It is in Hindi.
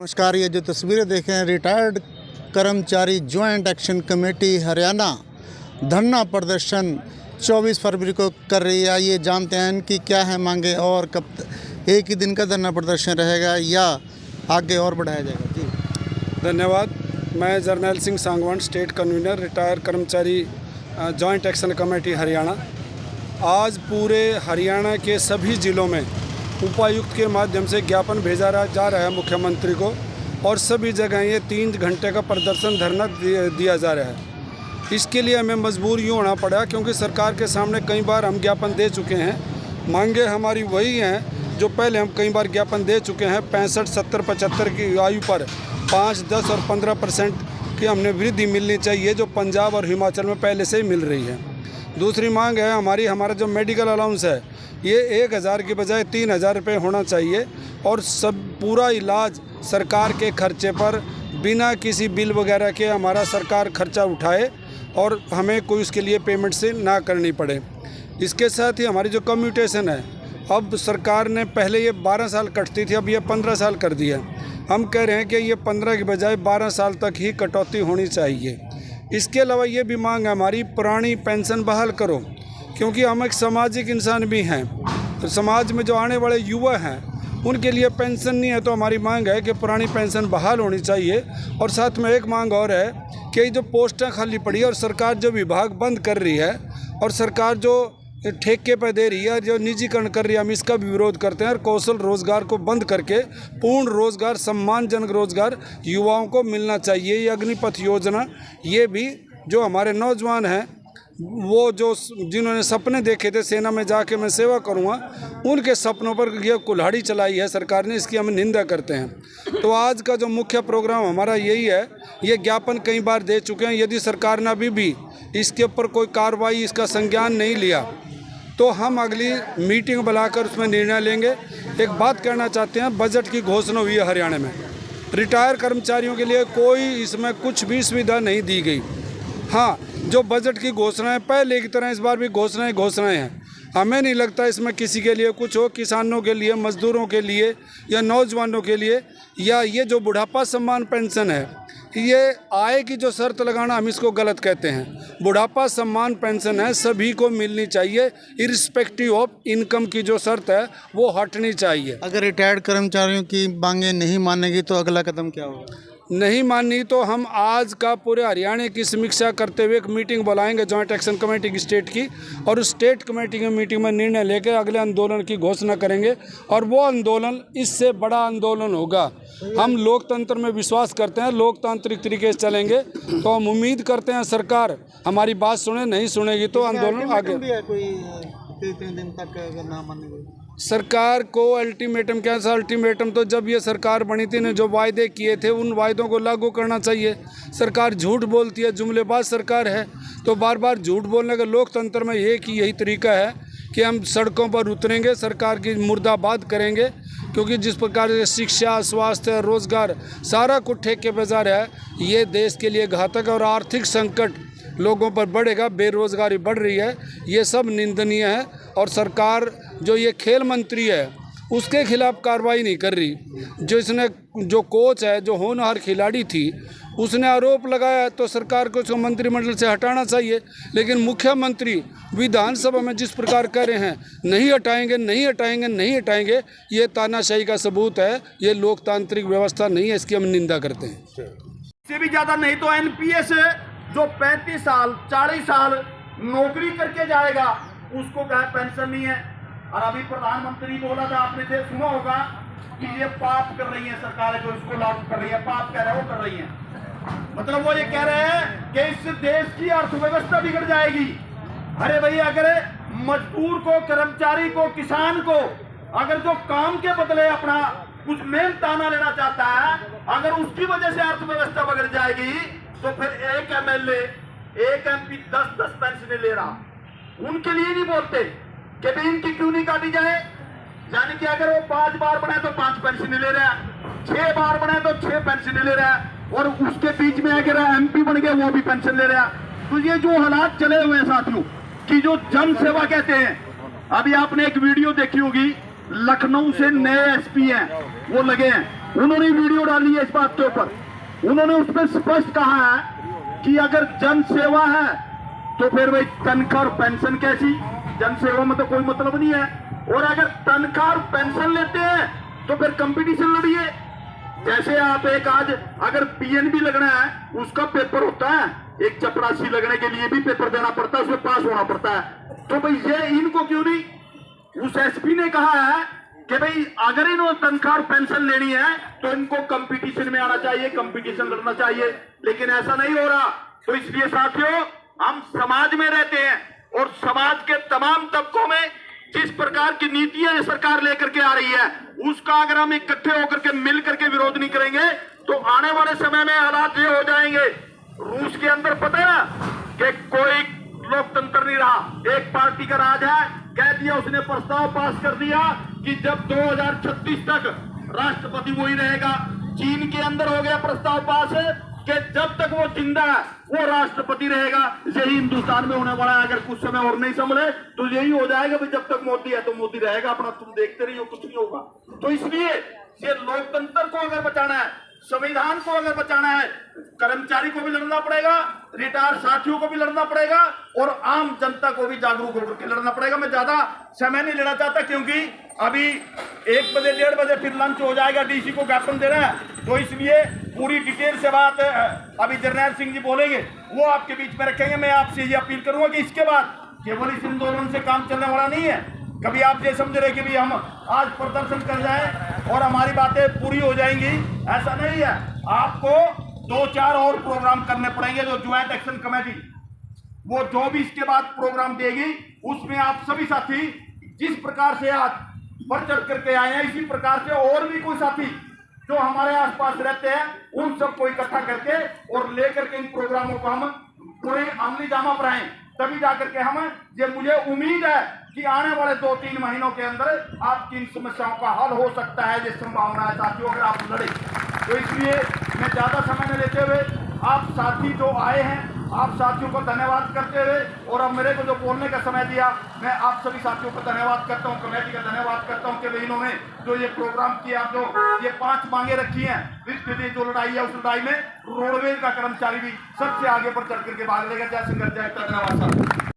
नमस्कार। ये जो तस्वीरें देखें, रिटायर्ड कर्मचारी ज्वाइंट एक्शन कमेटी हरियाणा धरना प्रदर्शन 24 फरवरी को कर रही है। ये जानते हैं कि क्या है मांगे और कब एक ही दिन का धरना प्रदर्शन रहेगा या आगे और बढ़ाया जाएगा। जी धन्यवाद। मैं Jarnail Singh Sangwan, state convener retired कर्मचारी जॉइंट एक्शन कमेटी हरियाणा। आज पूरे हरियाणा के सभी ज़िलों में उपायुक्त के माध्यम से ज्ञापन भेजा जा रहा है मुख्यमंत्री को, और सभी जगह ये 3 घंटे का प्रदर्शन धरना दिया जा रहा है। इसके लिए हमें मजबूर यूँ होना पड़ा क्योंकि सरकार के सामने कई बार हम ज्ञापन दे चुके हैं। मांगे हमारी वही हैं जो पहले हम कई बार ज्ञापन दे चुके हैं। 65, 70, 75 की आयु पर 5, 10 और 15% की हमने वृद्धि मिलनी चाहिए, जो पंजाब और हिमाचल में पहले से ही मिल रही है। दूसरी मांग है हमारा जो मेडिकल अलाउंस है ये 1000 की बजाय 3000 रुपये होना चाहिए, और सब पूरा इलाज सरकार के खर्चे पर बिना किसी बिल वगैरह के हमारा सरकार खर्चा उठाए और हमें कोई उसके लिए पेमेंट से ना करनी पड़े। इसके साथ ही हमारी जो कम्यूटेशन है, अब सरकार ने पहले ये 12 साल कटती थी, अब ये 15 साल कर दिया। हम कह रहे हैं कि ये 15 की बजाय 12 साल तक ही कटौती होनी चाहिए। इसके अलावा ये भी मांग है हमारी, पुरानी पेंशन बहाल करो, क्योंकि हम एक सामाजिक इंसान भी हैं। तो समाज में जो आने वाले युवा हैं उनके लिए पेंशन नहीं है, तो हमारी मांग है कि पुरानी पेंशन बहाल होनी चाहिए। और साथ में एक मांग और है कि जो पोस्टें खाली पड़ी है और सरकार जो विभाग बंद कर रही है और सरकार जो ठेके पर दे रही है, जो निजीकरण कर रही है, हम इसका भी विरोध करते हैं। और कौशल रोजगार को बंद करके पूर्ण रोजगार, सम्मानजनक रोजगार युवाओं को मिलना चाहिए। ये अग्निपथ योजना, ये भी जो हमारे नौजवान हैं वो जो जिन्होंने सपने देखे थे सेना में जाके मैं सेवा करूंगा, उनके सपनों पर ये कुल्हाड़ी चलाई है सरकार ने, इसकी हम निंदा करते हैं। तो आज का जो मुख्य प्रोग्राम हमारा यही है। ये ज्ञापन कई बार दे चुके हैं। यदि सरकार ने अभी भी इसके ऊपर कोई कार्रवाई, इसका संज्ञान नहीं लिया, तो हम अगली मीटिंग बुलाकर उसमें निर्णय लेंगे। एक बात कहना चाहते हैं, बजट की घोषणा हुई है हरियाणा में, रिटायर कर्मचारियों के लिए कोई इसमें कुछ भी सुविधा नहीं दी गई। हाँ, जो बजट की घोषणाएं पहले की तरह इस बार भी घोषणाएं हैं। हमें नहीं लगता इसमें किसी के लिए कुछ हो, किसानों के लिए, मजदूरों के लिए या नौजवानों के लिए, या ये जो बुढ़ापा सम्मान पेंशन है, ये आय की जो शर्त लगाना हम इसको गलत कहते हैं। बुढ़ापा सम्मान पेंशन है, सभी को मिलनी चाहिए, इरिस्पेक्टिव ऑफ इनकम की जो शर्त है वो हटनी चाहिए। अगर रिटायर्ड कर्मचारियों की मांगे नहीं मानेगी तो अगला कदम क्या होगा? नहीं मानी तो हम आज का पूरे हरियाणा की समीक्षा करते हुए एक मीटिंग बुलाएंगे जॉइंट एक्शन कमेटी की स्टेट की, और उस स्टेट कमेटी की मीटिंग में निर्णय लेकर अगले आंदोलन की घोषणा करेंगे। और वो आंदोलन इससे बड़ा आंदोलन होगा। हम लोकतंत्र में विश्वास करते हैं, लोकतांत्रिक तरीके से चलेंगे, तो हम उम्मीद करते हैं सरकार हमारी बात सुने। नहीं सुनेगी तो आंदोलन आगे। दिन तक अगर ना मानेगी सरकार को अल्टीमेटम, क्या अल्टीमेटम, तो जब ये सरकार बनी थी ने जो वायदे किए थे उन वायदों को लागू करना चाहिए। सरकार झूठ बोलती है, जुमलेबाज सरकार है, तो बार बार झूठ बोलने का लोकतंत्र में यही तरीका है कि हम सड़कों पर उतरेंगे, सरकार की मुर्दाबाद करेंगे। क्योंकि जिस प्रकार से शिक्षा, स्वास्थ्य, रोजगार सारा कुछ ठेके पे जा रहा है, ये देश के लिए घातक है और आर्थिक संकट लोगों पर बढ़ेगा, बेरोजगारी बढ़ रही है, ये सब निंदनीय है। और सरकार जो ये खेल मंत्री है उसके खिलाफ कार्रवाई नहीं कर रही। जो कोच है, जो होनहार खिलाड़ी थी, उसने आरोप लगाया तो सरकार को उसको मंत्रिमंडल से हटाना चाहिए। लेकिन मुख्यमंत्री विधानसभा में जिस प्रकार कह रहे हैं, नहीं हटाएंगे, नहीं हटाएंगे, नहीं हटाएंगे, ये तानाशाही का सबूत है। ये लोकतांत्रिक व्यवस्था नहीं है, इसकी हम निंदा करते हैं। इससे भी ज़्यादा नहीं तो एनपीएस जो 35 साल 40 साल नौकरी करके जाएगा उसको क्या पेंशन नहीं है। और अभी प्रधानमंत्री बोला था, आपने से सुना होगा कि ये पाप कर रही है सरकार, जो इसको लागू कर रही है, पाप कह रहे हैं वो कर रही है। मतलब वो ये कह रहे हैं कि इस देश की अर्थव्यवस्था बिगड़ जाएगी। अरे भाई, अगर मजदूर को, कर्मचारी को, किसान को अगर जो काम के बदले अपना कुछ मेहनताना लेना चाहता है, अगर उसकी वजह से अर्थव्यवस्था बिगड़ जाएगी, तो फिर एक एमएलए, एक एमपी 10-10 पेंशन ले रहा, उनके लिए नहीं बोलते कि भी इनकी क्यों नहीं काटी जाए। यानी कि अगर वो 5 बार बने तो 5 पेंशन ले रहा है, 6 बार बने तो 6 पेंशन ले रहा है, और उसके बीच में अगर एमपी बन गया वो भी पेंशन ले रहा है। तो ये जो हालात चले हुए हैं साथियों, कि जो जन सेवा कहते हैं, अभी आपने एक वीडियो देखी होगी, लखनऊ से नए एसपी हैं वो लगे हैं, उन्होंने वीडियो डाली है इस बात के ऊपर। उन्होंने उस पर स्पष्ट कहा है कि अगर जन सेवा है तो फिर भाई तनख्वाह और पेंशन कैसी, जन सेवा में तो कोई मतलब नहीं है। और अगर तनख्वाह और पेंशन लेते हैं तो फिर कंपटीशन लड़िए। जैसे आप एक आज अगर पीएनबी लगना है उसका पेपर होता है, एक चपरासी लगने के लिए भी पेपर देना पड़ता है, उसमें पास होना पड़ता है। तो भाई ये इनको क्यों नहीं, उस एसपी ने कहा है कि भाई अगर इन्होंने तनख्वाह और पेंशन लेनी है तो इनको कंपटीशन में आना चाहिए, कंपटीशन लड़ना चाहिए, लेकिन ऐसा नहीं हो रहा। तो इसलिए साथियों, हम समाज में रहते हैं और समाज के तमाम तबकों में जिस प्रकार की नीतियां सरकार लेकर के आ रही है उसका अगर हम इकट्ठे होकर के मिल करके विरोध नहीं करेंगे तो आने वाले समय में हालात ये हो जाएंगे। रूस के अंदर पता है ना कि कोई लोकतंत्र नहीं रहा, एक पार्टी का राज है। कह दिया उसने, प्रस्ताव पास कर दिया कि जब 2036 तक राष्ट्रपति वही रहेगा। चीन के अंदर हो गया प्रस्ताव पास कि जब तक वो जिंदा है वो राष्ट्रपति रहेगा। यही हिंदुस्तान में होने वाला है। अगर कुछ समय और नहीं संभले तो यही हो जाएगा भाई, जब तक मोदी है तो मोदी रहेगा, अपना तुम देखते रहिए, कुछ नहीं होगा। तो इसलिए ये लोकतंत्र को अगर बचाना है, संविधान को अगर बचाना है, कर्मचारी को भी लड़ना पड़ेगा, रिटायर साथियों को भी लड़ना पड़ेगा और आम जनता को भी जागरूक होकर के लड़ना पड़ेगा। मैं ज्यादा समय नहीं लेना चाहता क्योंकि अभी 1 बजे 1:30 बजे फिर लंच हो जाएगा, डीसी को ज्ञापन दे रहे हैं। तो इसलिए पूरी डिटेल से बात अभी जरनैल सिंह जी बोलेंगे, वो आपके बीच में रखेंगे। मैं आपसे ये अपील करूंगा कि इसके बाद केवल इस आंदोलन से काम चलने वाला नहीं है। कभी आप ये समझ रहे कि भी हम आज प्रदर्शन कर जाएं और हमारी बातें पूरी हो जाएंगी, ऐसा नहीं है। आपको 2-4 और प्रोग्राम करने पड़ेंगे। जो ज्वाइंट एक्शन कमेटी वो जो भी इसके बाद प्रोग्राम देगी उसमें आप सभी साथी जिस प्रकार से आज बढ़ चढ़ करके आए हैं, इसी प्रकार से और भी कोई साथी जो हमारे आसपास रहते हैं उन सबको इकट्ठा करके और लेकर के इन प्रोग्रामों को हम पूरे अमली जामा पर आए, तभी जाकर के हम ये मुझे उम्मीद है कि आने वाले 2-3 महीनों के अंदर आपकी इन समस्याओं का हल हो सकता है। ये संभावना है साथियों, अगर आप लड़े। तो इसलिए मैं ज्यादा समय न लेते हुए आप साथी जो आए हैं, आप साथियों को धन्यवाद करते हुए और अब मेरे को जो बोलने का समय दिया, मैं आप सभी साथियों को धन्यवाद करता हूं, कमेटी का धन्यवाद करता हूं कि इन्होंने जो ये प्रोग्राम किया, जो ये 5 मांगे रखी हैं, इसके लिए जो लड़ाई है उस लड़ाई में रोडवेज का कर्मचारी भी सबसे आगे बढ़ चढ़ करके भाग लेगा। जय सिंह, जय, धन्यवाद साहब।